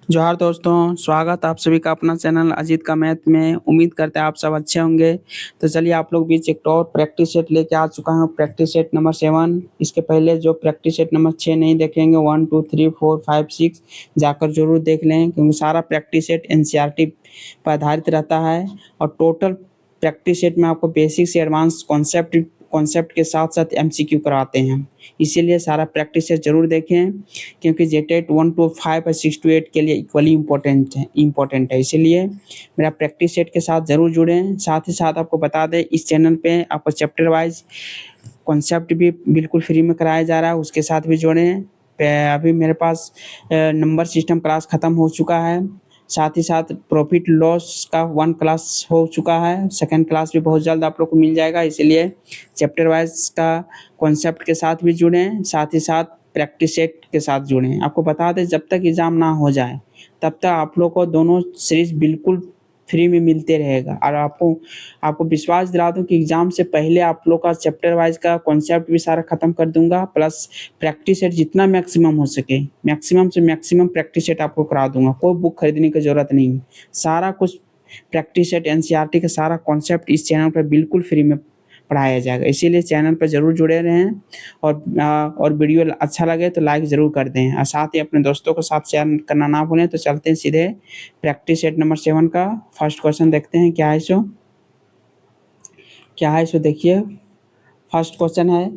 जोहार दोस्तों, स्वागत आप सभी का अपना चैनल अजीत का मैथ में। उम्मीद करते हैं आप सब अच्छे होंगे। तो चलिए आप लोग बीच एक और प्रैक्टिस सेट लेके आ चुका हूँ, प्रैक्टिस सेट नंबर 7। इसके पहले जो प्रैक्टिस सेट नंबर 6 नहीं देखेंगे, 1, 2, 3, 4, 5, 6 जाकर जरूर देख लें, क्योंकि सारा प्रैक्टिस सेट एनसीईआरटी पर आधारित रहता है। और टोटल प्रैक्टिस सेट में आपको बेसिक से एडवांस कॉन्सेप्ट कॉन्सेप्ट के साथ साथ एमसीक्यू कराते हैं। इसीलिए सारा प्रैक्टिस सेट जरूर देखें, क्योंकि जेटेट 1 to 5 और 6 to 8 के लिए इक्वली इम्पोर्टेंट है। इसीलिए मेरा प्रैक्टिस सेट के साथ ज़रूर जुड़ें। साथ ही साथ आपको बता दें, इस चैनल पे आपको चैप्टर वाइज कॉन्सेप्ट भी बिल्कुल फ्री में कराया जा रहा है, उसके साथ भी जुड़ें। अभी मेरे पास नंबर सिस्टम क्लास ख़त्म हो चुका है। साथ ही साथ प्रॉफिट लॉस का 1 क्लास हो चुका है, सेकंड क्लास भी बहुत जल्द आप लोग को मिल जाएगा। इसीलिए चैप्टर वाइज का कॉन्सेप्ट के साथ भी जुड़ें, साथ ही साथ प्रैक्टिस सेट के साथ जुड़ें। आपको बता दें, जब तक एग्ज़ाम ना हो जाए तब तक आप लोग को दोनों सीरीज बिल्कुल फ्री में मिलते रहेगा। और आपको आपको विश्वास दिला दूं कि एग्ज़ाम से पहले आप लोग का चैप्टर वाइज का कॉन्सेप्ट भी सारा ख़त्म कर दूंगा, प्लस प्रैक्टिस सेट जितना मैक्सिमम हो सके, मैक्सिमम से मैक्सिमम प्रैक्टिस सेट आपको करा दूंगा। कोई बुक खरीदने की ज़रूरत नहीं है। सारा कुछ प्रैक्टिस सेट एनसीईआरटी का सारा कॉन्सेप्ट इस चैनल पर बिल्कुल फ्री में पढ़ाया जाएगा। इसीलिए चैनल पर ज़रूर जुड़े रहें। और वीडियो अच्छा लगे तो लाइक ज़रूर कर दें, और साथ ही अपने दोस्तों के साथ शेयर करना ना भूलें। तो चलते हैं सीधे प्रैक्टिस सेट नंबर 7 का फर्स्ट क्वेश्चन देखते हैं। क्या है सो देखिए। फर्स्ट क्वेश्चन है,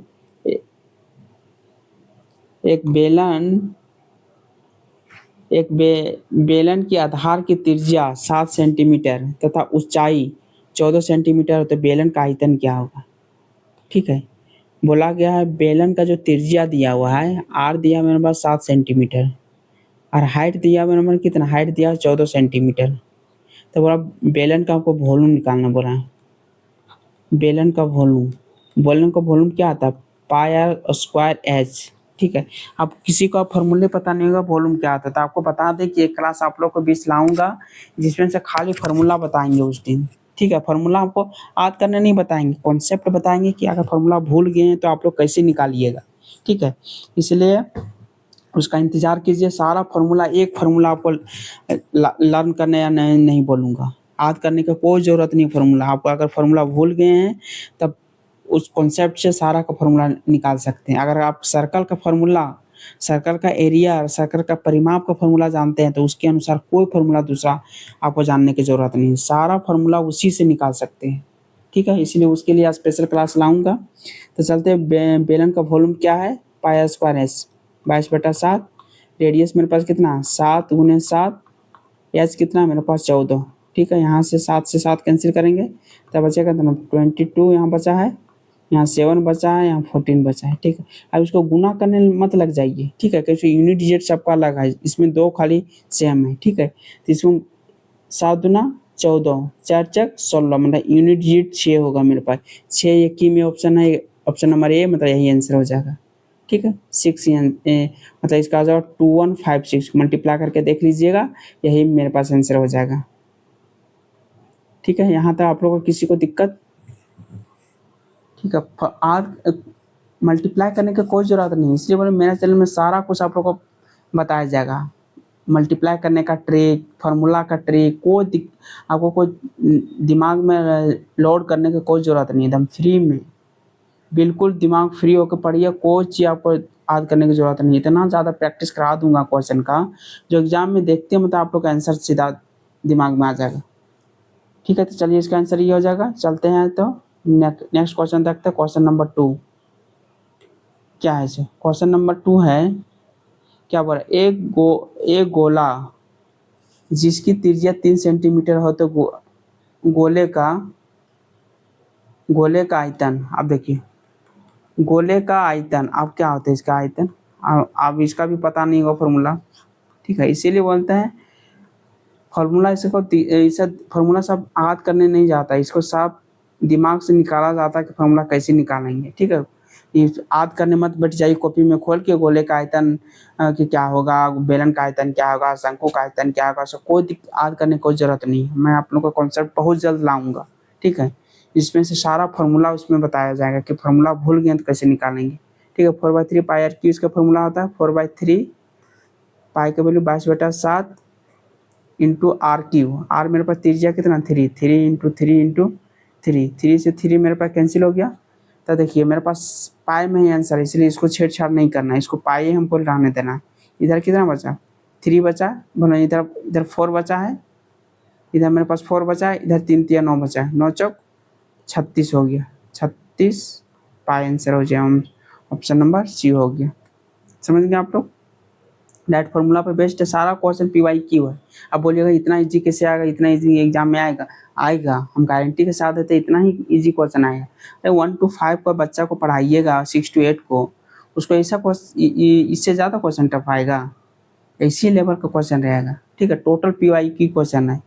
ए- एक बेलन एक बेलन की आधार की त्रिज्या 7 सेंटीमीटर तथा ऊंचाई 14 सेंटीमीटर हो, तो बेलन का आयतन क्या होगा। ठीक है, बोला गया है बेलन का जो त्रिज्या दिया हुआ है, आर दिया मेरे पास 7 सेंटीमीटर, और हाइट दिया मेरे पास कितना, हाइट दिया 14 सेंटीमीटर। तो बोला बेलन का आपको वॉल्यूम निकालना बोला है। बेलन का वॉल्यूम क्या आता है, पाई आर स्क्वायर एच। ठीक है, अब किसी को फॉर्मूले पता नहीं होगा वॉल्यूम क्या आता है, तो आपको बता दें कि एक क्लास आप लोग को 20 लाऊंगा, जिसमें से खाली फार्मूला बताएंगे उस दिन। ठीक है, फार्मूला आपको याद करने नहीं बताएंगे, कॉन्सेप्ट बताएंगे कि अगर फार्मूला भूल गए हैं तो आप लोग कैसे निकालिएगा। ठीक है, इसलिए उसका इंतज़ार कीजिए। सारा फार्मूला, एक फार्मूला आपको लर्न करने या नहीं बोलूँगा, याद करने की कोई ज़रूरत नहीं। फार्मूला आपको अगर फार्मूला भूल गए हैं तब उस कॉन्सेप्ट से सारा का फार्मूला निकाल सकते हैं। अगर आप सर्कल का फार्मूला, सर्कल का एरिया और सर्कल का परिमाप का फार्मूला जानते हैं, तो उसके अनुसार कोई फार्मूला दूसरा आपको जानने की ज़रूरत नहीं है, सारा फार्मूला उसी से निकाल सकते हैं। ठीक है, इसलिए उसके लिए स्पेशल क्लास लाऊंगा। तो चलते हैं, बेलन का वॉल्यूम क्या है, पाई स्क्वायर एच 22/7। रेडियस मेरे पास कितना, 7 गुने 7, एच कितना मेरे पास 14। ठीक है, यहाँ से 7 से 7 कैंसिल करेंगे, तब बचेगा कितना, 22 यहाँ बचा है, यहाँ 7 बचा है, यहाँ 14 बचा है। ठीक है, अब इसको गुना करने में मत लग जाइए। ठीक है, क्योंकि यूनिट डिजिट सबका अलग है, इसमें 2 खाली सेम है। ठीक है, तो इसमें 7 दूना 14, 4 चक 16, मतलब यूनिट डिजिट 6 होगा मेरे पास। 6 एक ही में ऑप्शन है, ऑप्शन नंबर ए, मतलब यही आंसर हो जाएगा। ठीक है, 6 मतलब इसका जवाब 2156 मल्टीप्लाई करके देख लीजिएगा, यही मेरे पास आंसर हो जाएगा। ठीक है, यहाँ तक आप लोगों को किसी को दिक्कत। ठीक है, आज मल्टीप्लाई करने की कोई ज़रूरत नहीं, इसलिए बोले मेरे चैनल में सारा कुछ आप लोगों को बताया जाएगा। मल्टीप्लाई करने का ट्रिक, फार्मूला का ट्रिक, आपको कोई दिमाग में लोड करने की कोई ज़रूरत नहीं, एकदम फ्री में, बिल्कुल दिमाग फ्री होकर पढ़िए। कोई चीज़ आपको याद करने की ज़रूरत नहीं, इतना ज़्यादा प्रैक्टिस करा दूंगा क्वेश्चन का, जो एग्जाम में देखते हैं मतलब आप लोग का आंसर सीधा दिमाग में आ जाएगा। ठीक है, तो चलिए इसका आंसर ये हो जाएगा। चलते हैं तो नेक्स्ट क्वेश्चन देखते हैं, क्वेश्चन नंबर 2। क्या है इसे, क्वेश्चन नंबर 2 है, क्या बोला, एक गोला जिसकी त्रिज्या 3 सेंटीमीटर हो, तो गोले का गोले का आयतन, आप देखिए गोले का आयतन अब क्या होता है, इसका आयतन अब इसका भी पता नहीं होगा फॉर्मूला। ठीक है, इसीलिए बोलते हैं फॉर्मूला, इसे फॉर्मूला सब याद करने नहीं जाता, इसको सब दिमाग से निकाला जाता है कि फॉर्मूला कैसे निकालेंगे। ठीक है, ये याद करने मत बैठ जाइए कॉपी में खोल के, गोले का आयतन कि क्या होगा, बेलन का आयतन क्या होगा, शंकु का आयतन क्या होगा, सब कोई याद करने की कोई जरूरत नहीं है। मैं आप लोगों का कॉन्सेप्ट बहुत जल्द लाऊंगा। ठीक है, इसमें से सारा फार्मूला उसमें बताया जाएगा कि फार्मूला भूल गए तो कैसे निकालेंगे। ठीक है, 4/3 पाई आर क्यू इसका फार्मूला होता है, 4/3 पाई का value 22/7 into R cube, R मेरे पास त्रिज्या कितना 3, 3 इंटू 3 इंटू 3, 3 से 3 मेरे पास कैंसिल हो गया। तो देखिए मेरे पास पाई में ही आंसर है, इसलिए इसको छेड़छाड़ नहीं करना है, इसको पाई ही हमको रहने देना है। इधर कितना बचा 3 बचा, बोलो इधर इधर 4 बचा है, इधर मेरे पास 4 बचा है, इधर 3 3 9 बचा है, 9 चौक 36 हो गया, 36 पाई आंसर हो जाए। हम ऑप्शन नंबर सी हो गया। समझ गए आप लोग, डायरेक्ट फॉर्मूला पे बेस्ड सारा क्वेश्चन PYQ है। अब बोलिएगा इतना इजी कैसे आएगा, इतना इजी एग्जाम में आएगा, आएगा, हम गारंटी के साथ देते इतना ही इजी क्वेश्चन आएगा। अरे 1 to 5 को बच्चा को पढ़ाइएगा, 6 to 8 को, उसको ऐसा इससे ज़्यादा क्वेश्चन टफ आएगा, इसी लेवल का क्वेश्चन रहेगा। ठीक है, टोटल PYQ क्वेश्चन है।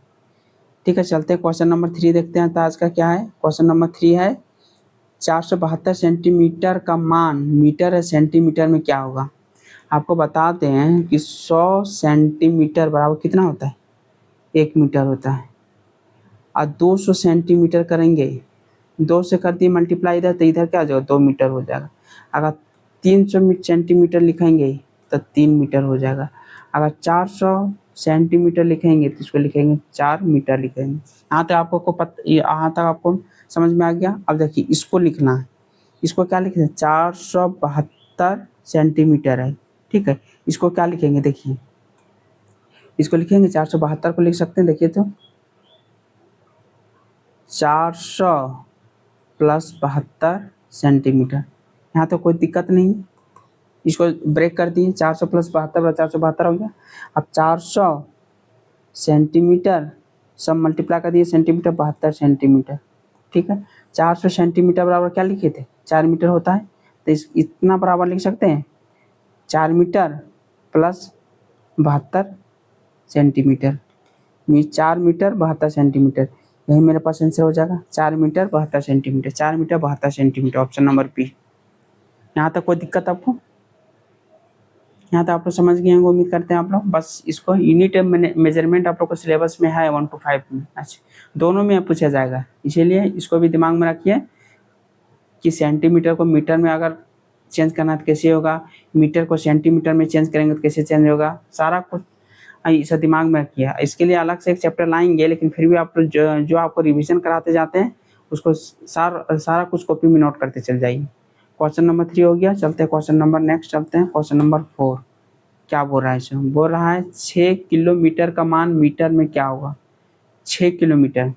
ठीक है, चलते हैं क्वेश्चन नंबर 3 देखते हैं। तो आज का क्या है, क्वेश्चन नंबर 3 है 472 सेंटीमीटर का मान मीटर या सेंटीमीटर में क्या होगा। आपको बताते हैं कि 100 सेंटीमीटर बराबर कितना होता है, 1 मीटर होता है। और 200 सेंटीमीटर करेंगे, 2 से कर दिए मल्टीप्लाई इधर, तो इधर क्या आ जाएगा 2 मीटर हो जाएगा। अगर 300 सेंटीमीटर लिखेंगे तो 3 मीटर हो जाएगा। अगर 400 सेंटीमीटर लिखेंगे तो इसको लिखेंगे 4 मीटर लिखेंगे। यहाँ तक आपको समझ में आ गया। अब देखिए इसको लिखना है, इसको क्या लिखेंगे 472 सेंटीमीटर है। ठीक है, इसको क्या लिखेंगे, देखिए इसको लिखेंगे 472 को लिख सकते हैं। देखिए तो 400 प्लस 72 सेंटीमीटर, यहाँ तो कोई दिक्कत नहीं, इसको ब्रेक कर दिए, 400 प्लस 72 472 हो गया। अब 400 सेंटीमीटर सब मल्टीप्लाई कर दिए, सेंटीमीटर 72 सेंटीमीटर। ठीक है, 400 सेंटीमीटर बराबर क्या लिखे थे 4 मीटर होता है, तो इतना बराबर लिख सकते हैं 4 metre plus 72 centimetre, 4 metre 72 centimetre, यही मेरे पास आंसर हो जाएगा 4 metre 72 centimetre, 4 metre 72 centimetre, option number B. यहाँ तक कोई दिक्कत आपको, यहाँ तक आप लोग समझ गए हैं, उम्मीद करते हैं आप लोग। बस इसको यूनिट मेजरमेंट आप लोग को सिलेबस में है 1 to 5 में, अच्छा दोनों में पूछा जाएगा, इसीलिए इसको भी दिमाग में रखिए कि सेंटीमीटर को मीटर में अगर चेंज करना तो कैसे होगा, मीटर को सेंटीमीटर में चेंज करेंगे तो कैसे चेंज होगा, सारा कुछ इसे दिमाग में रखिए। इसके लिए अलग से एक चैप्टर लाएंगे, लेकिन फिर भी आप जो आपको रिवीजन कराते जाते हैं उसको सारा कुछ कॉपी में नोट करते चल जाइए। क्वेश्चन नंबर 3 हो गया, चलते हैं क्वेश्चन नंबर नेक्स्ट, चलते हैं क्वेश्चन नंबर 4। क्या बोल रहा है इसमें, बोल रहा है 6 किलोमीटर का मान मीटर में क्या होगा। 6 किलोमीटर,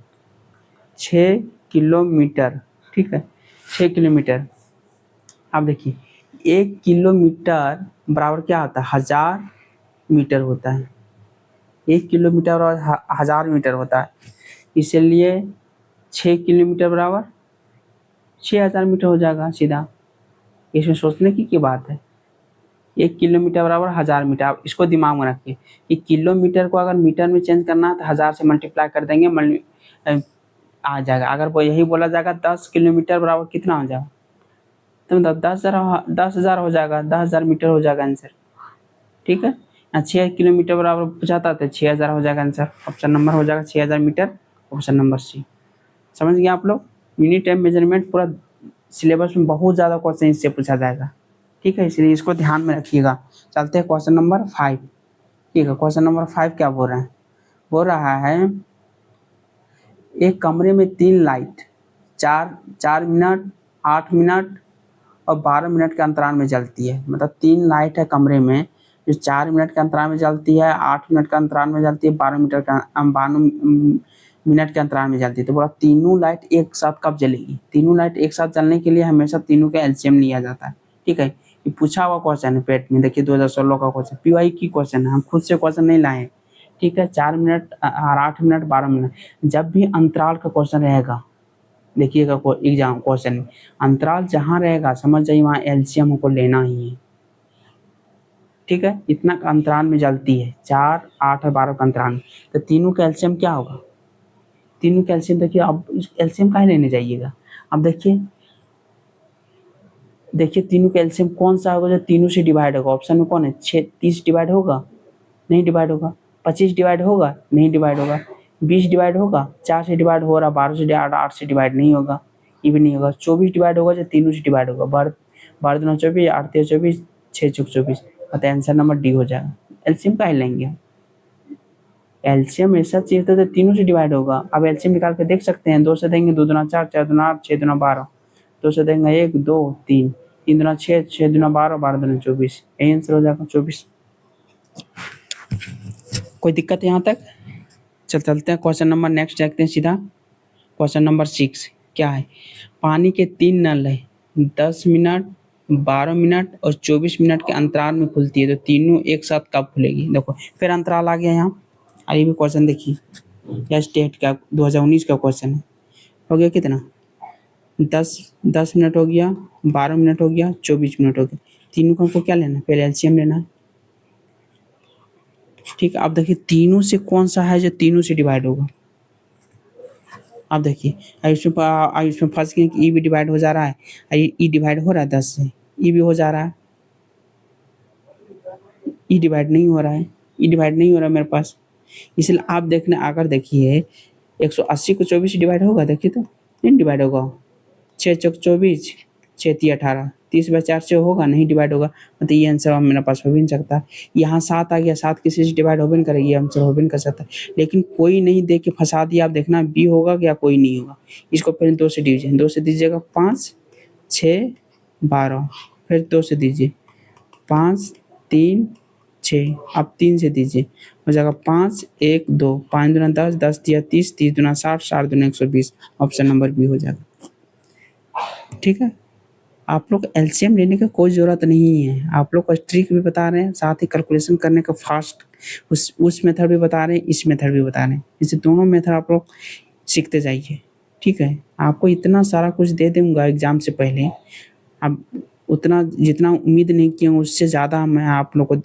6 किलोमीटर, ठीक है 6 किलोमीटर। अब देखिए 1 किलोमीटर बराबर क्या होता है 1000 मीटर होता है, 1 किलोमीटर बराबर 1000 मीटर होता है, इसलिए 6 किलोमीटर बराबर 6000 मीटर हो जाएगा सीधा। इसमें सोचने की बात है, 1 किलोमीटर बराबर 1000 मीटर, आप इसको दिमाग में रखिए कि किलोमीटर को अगर मीटर में चेंज करना है तो 1000 से मल्टीप्लाई कर देंगे, आ जाएगा। अगर वो यही बोला जाएगा 10 किलोमीटर बराबर कितना हो जाएगा, तो मतलब 10,000 हो जाएगा, 10,000 मीटर हो जाएगा आंसर। ठीक है, 6 किलोमीटर बराबर पूछाता तो 6000 हो जाएगा आंसर, ऑप्शन नंबर हो जाएगा 6000 मीटर, ऑप्शन नंबर सी। समझ गए आप लोग, यूनिट टाइम मेजरमेंट पूरा सिलेबस में बहुत ज़्यादा क्वेश्चन इससे पूछा जाएगा। ठीक है, इसलिए इसको ध्यान में रखिएगा। चलते हैं क्वेश्चन नंबर 5। ठीक है, क्वेश्चन नंबर 5 क्या बोल रहा है, बोल रहा है एक कमरे में 3 लाइट 4 मिनट 8 मिनट और 12 मिनट के अंतराल में जलती है। मतलब 3 लाइट है कमरे में जो 4 मिनट के अंतराल में जलती है, 8 मिनट के अंतराल में जलती है, 12 मिनट के अंतराल में जलती है। तो बोला तीनों लाइट एक साथ कब जलेगी। तीनों लाइट एक साथ जलने के लिए हमेशा तीनों का एलसीएम लिया जाता है। ठीक है, ये पूछा हुआ क्वेश्चन है पेट में, देखिए 2016 का क्वेश्चन, PYQ क्वेश्चन है, हम खुद से क्वेश्चन नहीं लाए। ठीक है, 4 मिनट और 8 मिनट 12 मिनट, जब भी अंतराल का क्वेश्चन रहेगा, देखिएगा एग्जाम क्वेश्चन में अंतराल जहाँ रहेगा समझ जाइए वहाँ एलसीएम हमको लेना ही है। ठीक है, इतना अंतराल में जलती है 4, 8 और 12 का अंतराल में, तो तीनों का एलसीएम क्या होगा, तीनों का एलसीएम देखिए। अब एलसीएम काहे लेने जाइएगा, अब देखिए तीनों का एलसीएम कौन सा होगा जो तीनों से डिवाइड होगा। ऑप्शन में कौन है 30 डिवाइड होगा, नहीं डिवाइड होगा। 25 डिवाइड होगा, नहीं डिवाइड होगा। 20 डिवाइड होगा, 4 से डिवाइड हो रहा, 12 से 8 से डिवाइड नहीं होगा, ये भी नहीं होगा। 24 डिवाइड होगा जो तीनों से डिवाइड होगा, 12 दूना 24, 8 तेरह 24, 6 चौक 24, तो आंसर नंबर डी हो जाएगा। एलसीएम काहे लेंगे, एलसीएम ऐसा चाहिए था तो तीनों से डिवाइड होगा। अब एलसीएम निकाल के देख सकते हैं, 2 से देंगे 2 दूना 4, 4 दूना 8, 6 दूना 12, 2 से देंगे 1 2 3, 3 दूना 6, 6 दूना 12, 12 दूना 24, यही आंसर हो जाएगा 24। कोई दिक्कत है यहाँ तक? चलते हैं क्वेश्चन नंबर नेक्स्ट देखते हैं सीधा। क्वेश्चन नंबर 6 क्या है? पानी के 3 नल है, 10 मिनट, 12 मिनट और 24 मिनट के अंतराल में खुलती है, तो तीनों एक साथ कब खुलेगी? देखो फिर अंतराल आ गया यहाँ। आइए भी क्वेश्चन देखिए, यह स्टेट का 2019 का क्वेश्चन है। हो गया कितना? 10 मिनट हो गया, 12 मिनट हो गया, 24 मिनट हो गया। तीनों का हमको क्या लेना है? पहले एलसीएम लेना है। ठीक है, अब देखिए तीनों से कौन सा है जो तीनों से डिवाइड होगा। अब देखिए इसमें फंस गए कि ई भी डिवाइड हो जा रहा है, ई डिवाइड हो रहा है 10 से, ई भी हो जा रहा है, ई डिवाइड नहीं हो रहा है, ई डिवाइड नहीं हो रहा है मेरे पास। इसलिए आप देखने अगर देखिए 180 को 24 से डिवाइड होगा, देखिए तो नहीं डिवाइड होगा। 6 चौक 24, 6 तिया 18, 30/4 से होगा, नहीं डिवाइड होगा, मतलब ये आंसर मेरे पास हो भी नहीं सकता। यहाँ 7 आ गया, 7 किसी से डिवाइड हो भी नहीं करेगी, ये आंसर हो भी नहीं कर सकता। लेकिन कोई नहीं दे के फंसा दिया, आप देखना बी होगा या कोई नहीं होगा। इसको फिर 2 से दीजिए, 2 से दीजिएगा 5, 6, 12, फिर 2 से दीजिए 5, 3, 6, अब 3 से दीजिए, हो जाएगा 5, 1, 2, 5 दूना 10, 10 तिया 30, 30 दूना 60, 60 दूना 120, ऑप्शन नंबर बी हो जाएगा। ठीक है, आप लोग एलसीएम लेने की कोई ज़रूरत नहीं है, आप लोग को ट्रिक भी बता रहे हैं, साथ ही कैलकुलेशन करने का फास्ट उस मेथड भी बता रहे हैं, इस मेथड भी बता रहे हैं। इसे दोनों मेथड आप लोग सीखते जाइए। ठीक है, आपको इतना सारा कुछ दे दूंगा एग्ज़ाम से पहले, अब उतना जितना उम्मीद नहीं किए उससे ज़्यादा मैं आप लोग को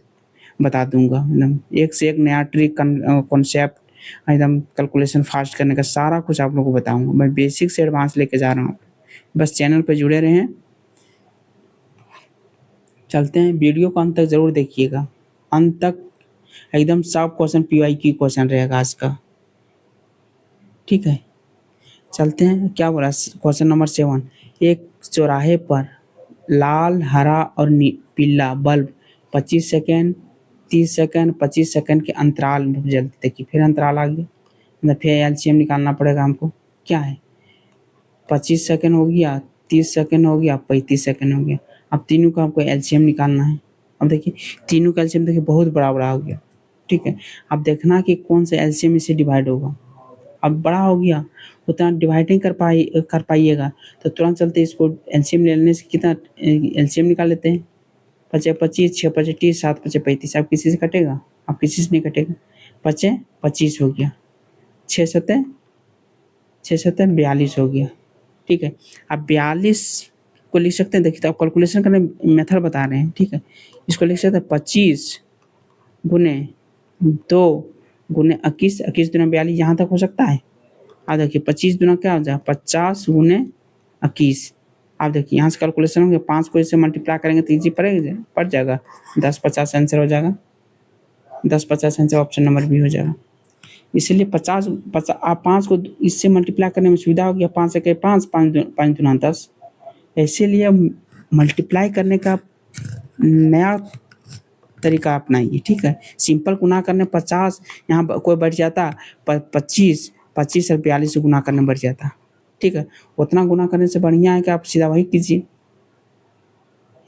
बता दूंगा। एकदम एक से एक नया ट्रिक कॉन्सेप्ट, एकदम कैलकुलेशन फास्ट करने का सारा कुछ आप लोग को बताऊंगा। मैं बेसिक से एडवांस लेके जा रहा हूँ, बस चैनल पर जुड़े रहें। चलते हैं, वीडियो को अंत तक ज़रूर देखिएगा, अंत तक एकदम सब क्वेश्चन पीवाईक्यू क्वेश्चन रहेगा आज का। ठीक है, चलते हैं। क्या बोला क्वेश्चन नंबर 7? एक चौराहे पर लाल, हरा और पीला बल्ब 25 सेकेंड, 30 सेकेंड, 25 सेकेंड के अंतराल में जलते। देखिए फिर अंतराल आ गया, मतलब फिर एलसीएम निकालना पड़ेगा हमको। क्या है? 25 सेकेंड हो गया, 30 सेकेंड हो गया, 35 सेकेंड हो गया। अब तीनों का आपको एलसीएम निकालना है। अब देखिए तीनों का एलसीएम देखिए बहुत बड़ा बड़ा हो गया। ठीक है, अब देखना कि कौन सा एलसीएम इससे डिवाइड होगा। अब बड़ा हो गया, उतना डिवाइड नहीं कर पाइएगा, तो तुरंत चलते इसको एलसीएम ले लेने से कितना एलसीएम निकाल लेते हैं। 5 25, 6 25 30, 7 5 35। अब किसी से कटेगा? अब किसी से नहीं कटेगा। 5 25 हो गया, 6 7 42 हो गया। ठीक है, अब 42 को लिख सकते हैं। देखिए तो आप कैलकुलेशन करने मेथड बता रहे हैं। ठीक है, इसको लिख सकते हैं 25 गुने 2 गुने 21, 21 दूना 42, यहाँ तक हो सकता है। अब देखिए 25 दूना क्या हो जाएगा? 50 गुने 21। आप देखिए यहाँ से कैलकुलेशन होंगे, 5 को इससे मल्टीप्लाई करेंगे तो ईजी पड़ जाएगा। 10 50 आंसर हो जाएगा, 10 50 आंसर ऑप्शन नंबर बी हो जाएगा। इसलिए 50 आप 5 को इससे मल्टीप्लाई करने में सुविधा हो गया। 5 से 5, 5 दूना 10, इसीलिए मल्टीप्लाई करने का नया तरीका अपनाइए। ठीक है, सिंपल गुना करने 50, यहाँ कोई बढ़ जाता 25, 25 और 42 से गुना करने बढ़ जाता। ठीक है, उतना गुना करने से बढ़िया है कि आप सीधा वही कीजिए।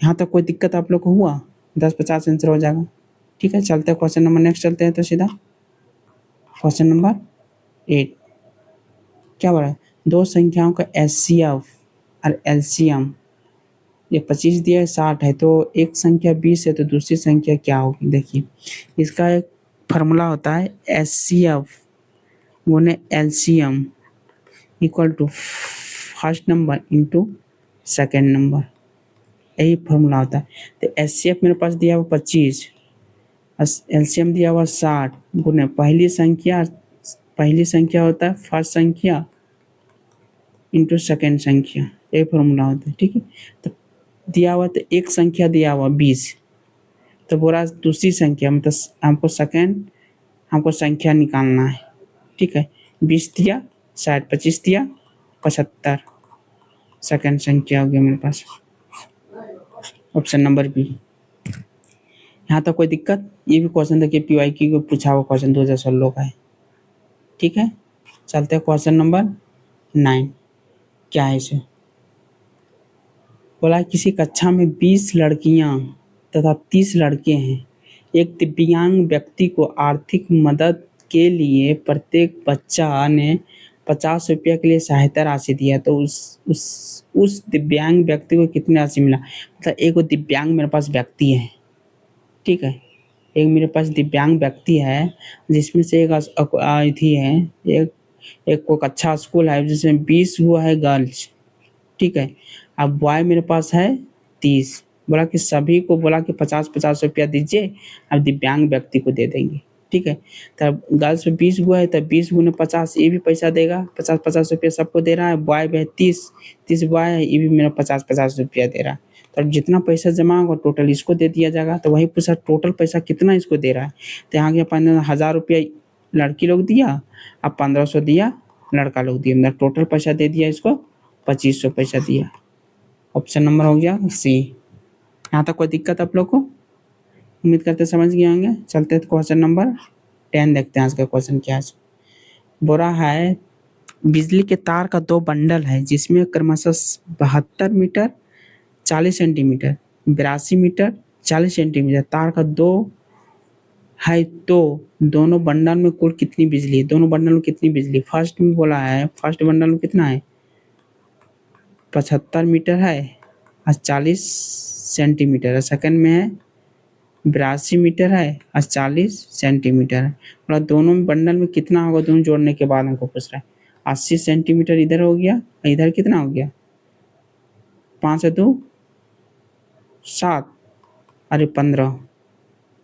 यहाँ तक कोई दिक्कत आप लोग को हुआ? 10 50 आंसर हो जाएगा। ठीक है, चलते हैं क्वेश्चन नंबर नेक्स्ट चलते हैं। तो सीधा क्वेश्चन नंबर 8 क्या बोला है? दो संख्याओं का एचसीएफ और एलसीएम, ये 25 दिया है, 60 है, तो एक संख्या 20 है, तो दूसरी संख्या क्या होगी? देखिए इसका एक फार्मूला होता है एचसीएफ गुने LCM equal to first number into second number, यही फार्मूला होता है। तो एचसीएफ मेरे पास दिया हुआ 25, एलसीएम दिया हुआ 60 गुने पहली संख्या होता है फर्स्ट संख्या इंटू सेकेंड संख्या, यही फार्मूला होता है। ठीक है, तो दिया हुआ तो एक संख्या दिया हुआ 20, तो बोला दूसरी संख्या मतलब हमको संख्या निकालना है। ठीक है, 20 दिया, 60, 25 दिया, 75, सेकेंड संख्या हो गया मेरे पास, ऑप्शन नंबर बी। यहाँ तक कोई दिक्कत? ये भी क्वेश्चन देखिए पीवाईक्यू को पूछा हुआ क्वेश्चन 2016 का है। ठीक है, चलते हैं क्वेश्चन नंबर 9। क्या है इसे? बोला किसी कक्षा में 20 लड़कियां तथा 30 लड़के हैं। एक दिव्यांग व्यक्ति को आर्थिक मदद के लिए प्रत्येक बच्चा ने 50 रुपये के लिए सहायता राशि दिया, तो उस दिव्यांग व्यक्ति को कितनी राशि मिला? मतलब एक वो दिव्यांग मेरे पास व्यक्ति है, ठीक है, एक मेरे पास दिव्यांग व्यक्ति है जिसमें से एक थी है, एक एक को अच्छा स्कूल है जिसमें 20 हुआ है गर्ल्स, ठीक है। अब बॉय मेरे पास है 30। बोला कि सभी को बोला कि 50-50 रुपया दीजिए, अब दिव्यांग व्यक्ति को दे देंगे, ठीक है। तब गर्ल्स में 20 हुआ है, तब 20 गुने 50 ये भी पैसा देगा, 50-50 रुपया सबको दे रहा है। बॉय में 30 बॉय है, ये भी मेरा 50-50 रुपया दे रहा है। तब जितना पैसा जमा होगा टोटल इसको दे दिया जाएगा। तो वही पूछा टोटल पैसा कितना इसको दे रहा है, तो यहाँ गया 1000 रुपया लड़की लोग दिया, अब 1500 दिया लड़का लोग दिया, मतलब टोटल पैसा दे दिया इसको 2500 पैसा दिया। ऑप्शन नंबर हो गया सी। यहाँ तक कोई दिक्कत आप लोग को? उम्मीद करते समझ गए होंगे। चलते हैं क्वेश्चन नंबर 10 देखते हैं आज का क्वेश्चन क्या है। बोरा है बिजली के तार का 2 बंडल है जिसमें क्रमशः 72 मीटर 40 सेंटीमीटर 82 मीटर 40 सेंटीमीटर तार का 2 है, तो दोनों बंडल में कुल कितनी बिजली है? दोनों बंडल में कितनी बिजली? फर्स्ट में बोला है, फर्स्ट बंडल में कितना है? 75 मीटर है और 40 सेंटीमीटर है। सेकंड में है 82 मीटर है और 40 सेंटीमीटर है। मतलब दोनों में बंडल में कितना होगा दोनों जोड़ने के बाद हमको पूछ रहा है। 80 सेंटीमीटर इधर हो गया, इधर कितना हो गया? 5 2 7 अरे 15,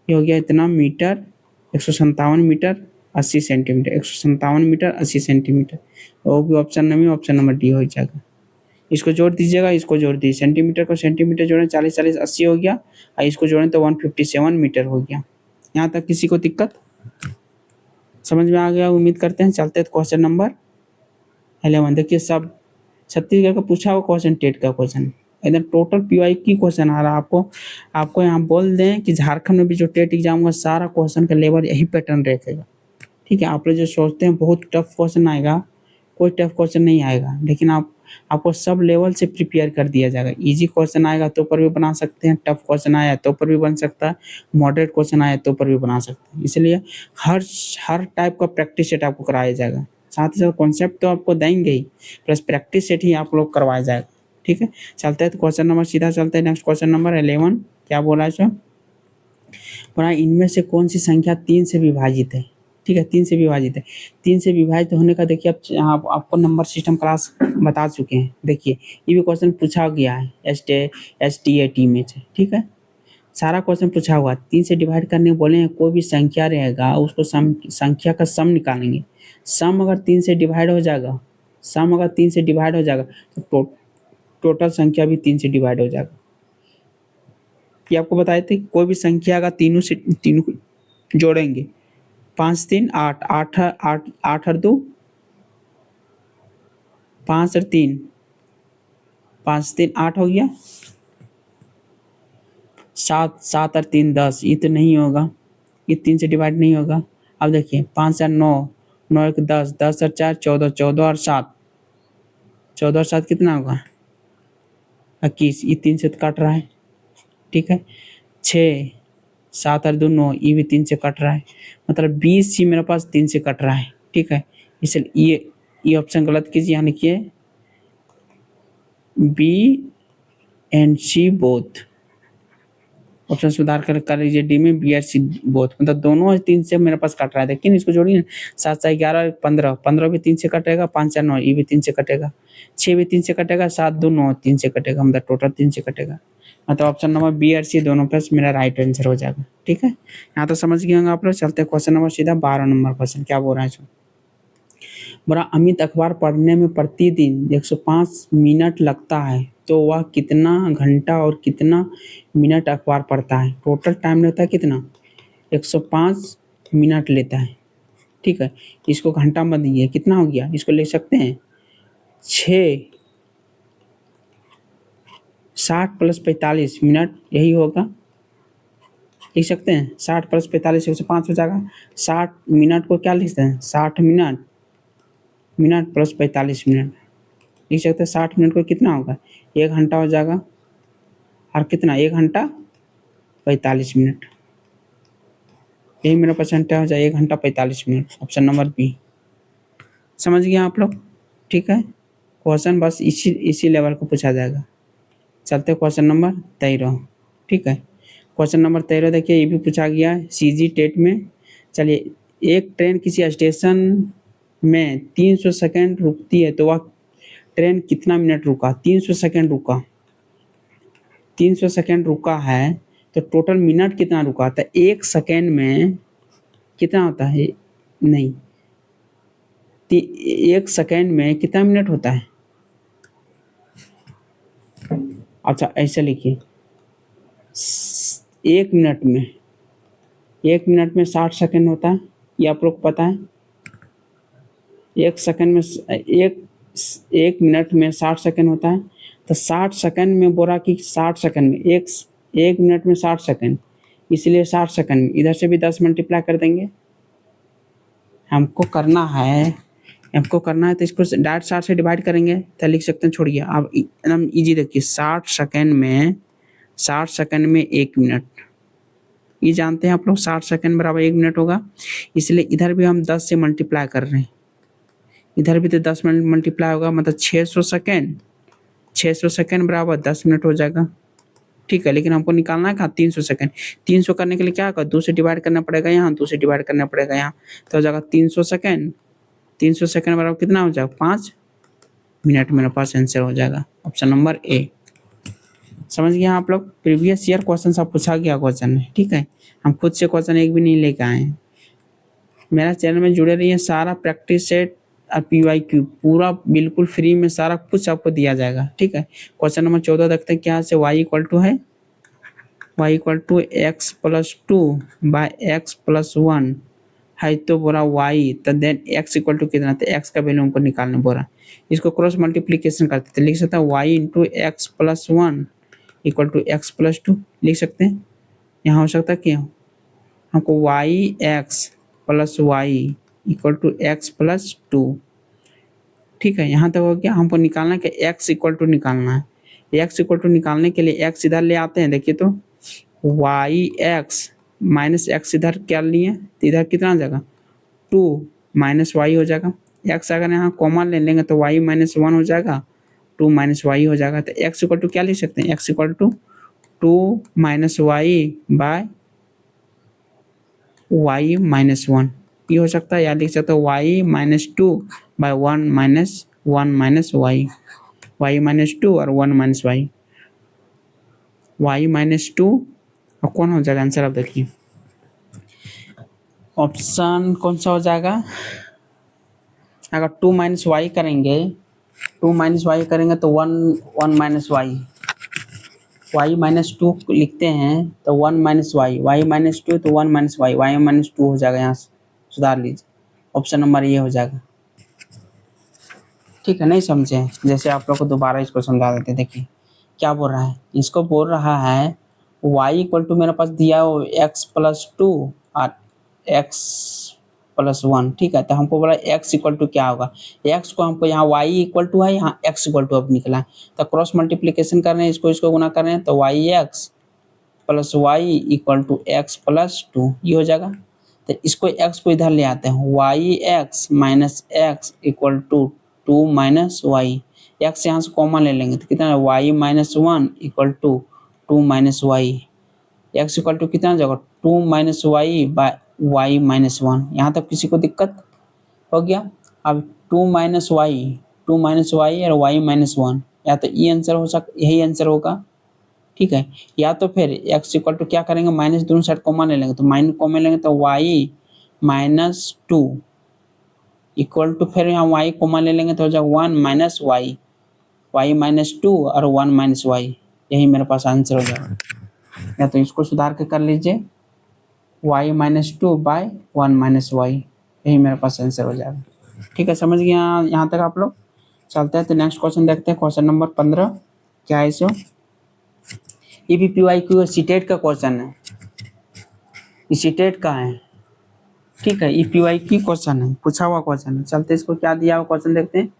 ये हो गया इतना metre, 157 metre 80 centimetre, 157 metre 80 centimetre. वो भी ऑप्शन में ऑप्शन नंबर डी हो जाएगा। इसको जोड़ दीजिएगा, इसको जोड़ दीजिए, सेंटीमीटर को सेंटीमीटर जोड़ें 40 80 हो गया, और इसको जोड़ें तो 157 मीटर हो गया। यहाँ तक किसी को दिक्कत समझ में आ गया उम्मीद करते हैं। चलते हैं क्वेश्चन नंबर 11। देखिए सब छत्तीसगढ़ का पूछा हुआ क्वेश्चन, टेट का क्वेश्चन, इधर टोटल पीवाई की क्वेश्चन आ रहा है। आपको यहाँ बोल दें कि झारखंड में भी जो टेट एग्जाम होगा सारा क्वेश्चन का लेवल यही पैटर्न रहेगा, ठीक है। आप लोग जो सोचते हैं बहुत टफ क्वेश्चन आएगा, कोई टफ क्वेश्चन नहीं आएगा, लेकिन आपको सब लेवल से प्रिपेयर कर दिया जाएगा। इजी क्वेश्चन आएगा तो पर भी बना सकते हैं, टफ क्वेश्चन आया तो पर भी बन सकता है, मॉडरेट क्वेश्चन आया तो पर भी बना सकते हैं। इसलिए हर टाइप का प्रैक्टिस सेट आपको कराया जाएगा। साथ ही साथ कॉन्सेप्ट तो आपको देंगे ही, प्लस प्रैक्टिस सेट ही आप लोग करवाया जाएगा, ठीक है। चलते हैं तो क्वेश्चन नंबर सीधा चलते हैं नेक्स्ट क्वेश्चन नंबर 11। क्या बोला है इसमें? बोला इनमें से कौन सी संख्या 3 से विभाजित है? ठीक है, 3 से विभाजित है। 3 से विभाजित होने का देखिए आप आपको नंबर सिस्टम क्लास बता चुके हैं। देखिए ये भी क्वेश्चन पूछा गया है STAT में से, ठीक है। सारा क्वेश्चन पूछा हुआ 3 से डिवाइड करने बोले हैं, कोई भी संख्या रहेगा उसको संख्या का सम निकालेंगे। सम अगर 3 से डिवाइड हो जाएगा, सम अगर 3 से डिवाइड हो जाएगा तो टोटल संख्या भी 3 से डिवाइड हो जाएगा। ये आपको बताए थे कोई भी संख्या अगर तीनों को जोड़ेंगे, 5 3 8 8 8 8 और 2 5 और 3 5 3 8 हो गया, 7 7 और 3 10, ये तो नहीं होगा, ये 3 से डिवाइड नहीं होगा। अब देखिए 5 और 9 9 1 10 10 और 4 14 14 और 7 14 और 7 कितना होगा? 21, ये 3 से कट रहा है, ठीक है। 6 7 और 2 9, ये भी 3 से कट रहा है, मतलब 20 ही मेरे पास 3 से कट रहा है, ठीक है। इसलिए ये ऑप्शन गलत कीजिए, यानी कि B and C both. Option सुधार कर लीजिए, डी में बी और सी बोथ, मतलब दोनों 3 से मेरे पास कट रहा है। देखिए इसको जोड़िए, 7 7 11 15 15 भी 3 से कटेगा, 5 4 9 ये भी 3 से कटेगा, 6 भी 3 से कटेगा, 7 2 9 3 से कटेगा, मतलब टोटल 3 से कटेगा। मतलब ऑप्शन नंबर बी और सी दोनों प्लस मेरा राइट आंसर हो जाएगा, ठीक है। यहाँ तो समझ गए होंगे आप लोग। चलते हैं क्वेश्चन नंबर सीधा 12 नंबर क्वेश्चन। क्या बोल रहा है इसमें? बोला अमित अखबार पढ़ने में प्रतिदिन 105 मिनट लगता है, तो वह कितना घंटा और कितना मिनट अखबार पढ़ता है? टोटल टाइम लेता है कितना? 105 मिनट लेता है, ठीक है। इसको घंटा मत दीजिए, कितना हो गया इसको ले सकते हैं 6 60 + 45 मिनट, यही होगा। लिख सकते हैं 60 प्लस 45 105 हो जाएगा। 60 मिनट को क्या लिखते हैं 60 मिनट, मिनट प्लस 45 मिनट लिख सकते हैं। 60 मिनट को कितना होगा 1 घंटा हो जाएगा, और कितना 1 घंटा 45 मिनट, यही मेरा परसेंट हो जाए 1 घंटा 45 मिनट। Option number B. समझ गए आप लोग? ठीक है, क्वेश्चन बस इसी लेवल को पूछा जाएगा। चलते क्वेश्चन नंबर 13। ठीक है, क्वेश्चन नंबर 13 देखिए, ये भी पूछा गया है सीजी टेट में। चलिए, एक ट्रेन किसी स्टेशन में 300 सेकंड रुकती है तो वह ट्रेन कितना मिनट रुका? 300 सेकंड रुका, 300 सेकंड रुका है तो टोटल मिनट कितना रुका? तो 1 सेकंड में कितना होता है? नहीं, 1 सेकंड में कितना मिनट होता है? अच्छा ऐसे लिखिए, 1 मिनट में, 1 मिनट में 60 सेकंड होता है, ये आप लोग को पता है। 1 सेकंड में एक मिनट में 60 सेकंड होता है, तो 60 सेकंड में बोला कि 60 सेकंड में एक मिनट में 60 सेकंड, इसलिए 60 सेकंड में इधर से भी 10 मल्टीप्लाई कर देंगे। हमको करना है तो इसको डायरेक्ट 60 से डिवाइड करेंगे तो लिख सकते हैं। छोड़िए, अब एकदम इजी देखिए, 60 सेकंड में 1 मिनट, ये जानते हैं आप लोग 60 सेकंड बराबर 1 मिनट होगा, इसलिए इधर भी हम 10 से मल्टीप्लाई कर रहे हैं, इधर भी तो 10 मल्टीप्लाई होगा, मतलब 600 सेकंड बराबर 10 मिनट हो जाएगा। ठीक है, लेकिन हमको निकालना है कहाँ 300 सेकंड। 300 करने के लिए क्या होगा, 2 से डिवाइड करना पड़ेगा यहाँ, 2 से डिवाइड करना पड़ेगा यहाँ, तो हो जाएगा 300 सेकंड। 300 सेकंड बराबर कितना हो जाएगा 5 मिनट। मेरे पास आंसर हो जाएगा ऑप्शन नंबर ए। समझ गए आप लोग? प्रीवियस ईयर क्वेश्चन सब पूछा गया क्वेश्चन है। ठीक है, हम खुद से क्वेश्चन एक भी नहीं लेके आए हैं। मेरा चैनल में जुड़े रहिए, सारा प्रैक्टिस सेट और PYQ पूरा बिल्कुल फ्री में सारा कुछ आपको दिया जाएगा। ठीक है, क्वेश्चन नंबर 14 देखते हैं क्या से। y equal to X plus 2 by X plus 1 है, तो बोला y, तो देन x इक्वल टू कितना, तो x का वैल्यू हमको निकालना बोला। इसको क्रॉस मल्टीप्लीकेशन करते थे, लिख सकते हैं y into X plus 1 equal to X plus 2 लिख सकते हैं। यहाँ हो सकता है कि हमको y X plus Y equal to X plus 2। ठीक है, यहाँ तक हो गया। हमको निकालना है कि x इक्वल टू निकालना है। x इक्वल टू निकालने के लिए x इधर ले आते हैं, देखिए तो y एक्स माइनस एक्स इधर क्या लिए, तो इधर कितना आ जाएगा 2 माइनस वाई हो जाएगा। x अगर यहाँ कॉमन ले लेंगे तो y माइनस 1 हो जाएगा, 2 माइनस वाई हो जाएगा। तो x इक्वल टू क्या लिख सकते हैं, x equal to 2 minus Y by y minus 1 ये हो सकता है, या लिख सकते हो y minus 2 by 1 minus Y, y minus 2 और 1 माइनस वाई, y माइनस 2 और कौन हो जाएगा आंसर? आप देखिए ऑप्शन कौन सा हो जाएगा। अगर 2 माइनस वाई करेंगे, 2 माइनस वाई करेंगे तो 1 माइनस वाई, y माइनस 2 लिखते हैं तो 1 माइनस वाई, y माइनस 2 तो 1 माइनस वाई, y माइनस 2 हो जाएगा। यहाँ सुधार लीजिए, ऑप्शन नंबर ये हो जाएगा। ठीक है, नहीं समझे जैसे आप लोग को दोबारा इसको समझा देते। देखिए क्या बोल रहा है, इसको बोल रहा है y इक्वल टू मेरे पास दिया हो x प्लस 2 और x प्लस 1। ठीक है, तो हमको बोला x इक्वल टू क्या होगा, x को हमको यहाँ y इक्वल टू है, यहाँ x इक्वल टू अब निकला है, तो क्रॉस मल्टीप्लीकेशन कर रहे हैं, इसको गुना कर रहे हैं, तो yx plus Y equal to X plus 2 ये हो जाएगा। तो इसको x को इधर ले आते हैं, Y X minus X equal to 2 minus Y, X यहाँ से कॉमन ले लेंगे तो कितना है Y minus 1 equal to 2 minus Y, X equal to कितना हो जाएगा 2 minus Y by Y minus 1। यहाँ तक किसी को दिक्कत हो गया? अब 2 माइनस वाई और वाई माइनस 1, या तो ये आंसर हो यही आंसर होगा। ठीक है, या तो फिर x इक्वल टू क्या करेंगे, माइनस दोनों साइड कॉमन ले लेंगे, तो माइनस कॉमन लेंगे तो y माइनस 2 इक्वल टू फिर यहाँ y कॉमन ले लेंगे तो हो जाएगा 1 माइनस y माइनस 2 और 1 माइनस y, यही मेरे पास आंसर हो जाएगा। या तो इसको सुधार के कर लीजिए y minus 2 by 1 minus y, यही मेरे पास आंसर हो जाएगा। ठीक है, समझ गए यहाँ तक आप लोग? चलते हैं तो नेक्स्ट क्वेश्चन देखते हैं, क्वेश्चन नंबर 15 क्या है इसो। ये भी PYQ सीटेट का क्वेश्चन है। स्टेट का है, ठीक है। ईपीवाई की क्वेश्चन है, पूछा हुआ क्वेश्चन है। चलते इसको क्या दिया हुआ क्वेश्चन देखते हैं।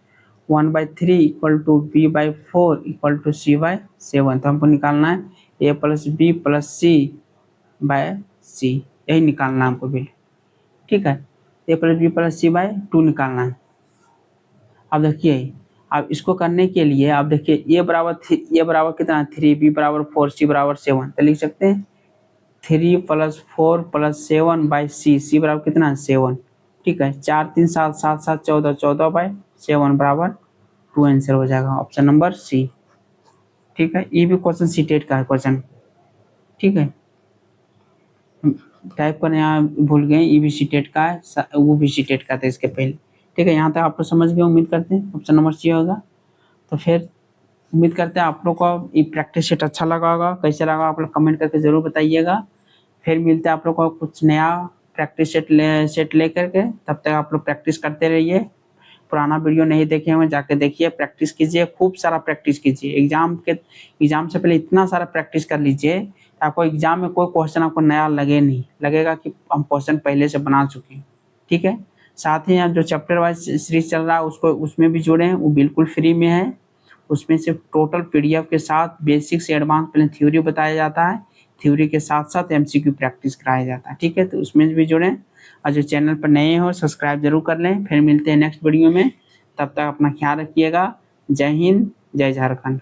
1/3 equal to b/4 equal to c/7। तो हमको निकालना है a plus B plus c/c, यही निकालना है हमको बिल, ठीक है। a plus B plus c/2 निकालना है। अब देखिए, अब इसको करने के लिए आप देखिए ए बराबर कितना, 3, बी बराबर 4, सी बराबर 7। तो लिख सकते हैं 3 + 4 + 7/c, सी बराबर कितना 7, ठीक है। 4 3 7 7 7 14, 14/7 बराबर 2 आंसर हो जाएगा ऑप्शन नंबर सी, ठीक है। ये भी क्वेश्चन सीटेट का है क्वेश्चन, ठीक है। टाइप करने यहाँ भूल गए, ये भी सीटेट का है, वो भी सीटेट का था इसके पहले, ठीक है। यहाँ तक आप लोग समझ गए, उम्मीद करते हैं ऑप्शन नंबर सी होगा। तो फिर उम्मीद करते हैं आप लोग को ये प्रैक्टिस सेट अच्छा लगा होगा। कैसे लगा आप लोग कमेंट करके ज़रूर बताइएगा। फिर मिलते हैं आप लोग को कुछ नया प्रैक्टिस सेट ले करके। तब तक आप लोग प्रैक्टिस करते रहिए। पुराना वीडियो नहीं देखे हुए जाके देखिए, प्रैक्टिस कीजिए, खूब सारा प्रैक्टिस कीजिए। एग्जाम से पहले इतना सारा प्रैक्टिस कर लीजिए, आपको एग्जाम में कोई क्वेश्चन आपको नया लगे नहीं, लगेगा कि हम क्वेश्चन पहले से बना चुके हैं, ठीक है। साथ ही यहाँ जो चैप्टर वाइज सीरीज चल रहा है उसको उसमें भी जुड़े हैं, वो बिल्कुल फ्री में है। उसमें सिर्फ टोटल पीडीएफ के साथ बेसिक से एडवांस पहले थ्योरी बताया जाता है, थ्योरी के साथ साथ एमसीक्यू प्रैक्टिस कराया जाता है, ठीक है। तो उसमें भी जुड़ें, और जो चैनल पर नए हो सब्सक्राइब जरूर कर लें। फिर मिलते हैं नेक्स्ट वीडियो में, तब तक अपना ख्याल रखिएगा। जय हिंद, जय झारखंड।